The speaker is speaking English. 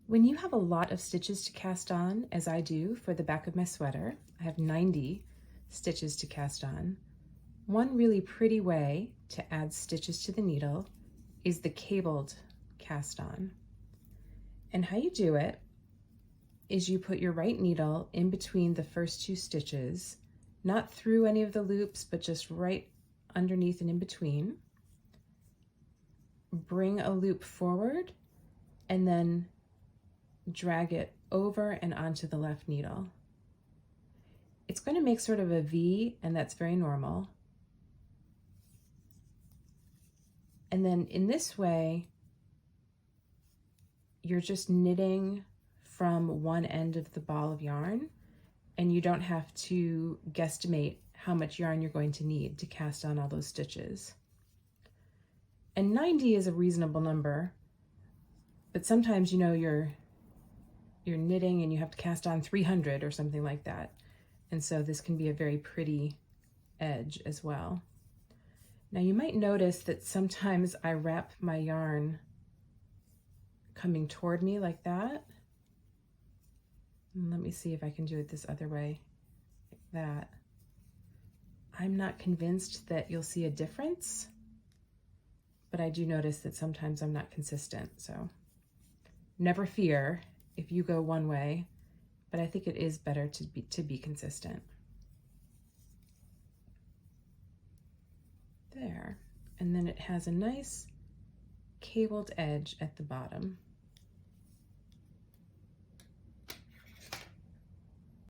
When you have a lot of stitches to cast on, as I do for the back of my sweater, I have 90 stitches to cast on. One really pretty way to add stitches to the needle is the cabled cast on. And how you do it is you put your right needle in between the first two stitches, not through any of the loops, but just right underneath and in between. Bring a loop forward and then drag it over and onto the left needle. It's going to make sort of a V, and that's very normal. And then in this way, you're just knitting from one end of the ball of yarn, and you don't have to guesstimate how much yarn you're going to need to cast on all those stitches. And 90 is a reasonable number, but sometimes, you know, you're knitting and you have to cast on 300 or something like that. And so this can be a very pretty edge as well. Now you might notice that sometimes I wrap my yarn coming toward me like that. And let me see if I can do it this other way, like that. I'm not convinced that you'll see a difference, but I do notice that sometimes I'm not consistent. So never fear if you go one way, but I think it is better to be consistent. There, and then it has a nice cabled edge at the bottom.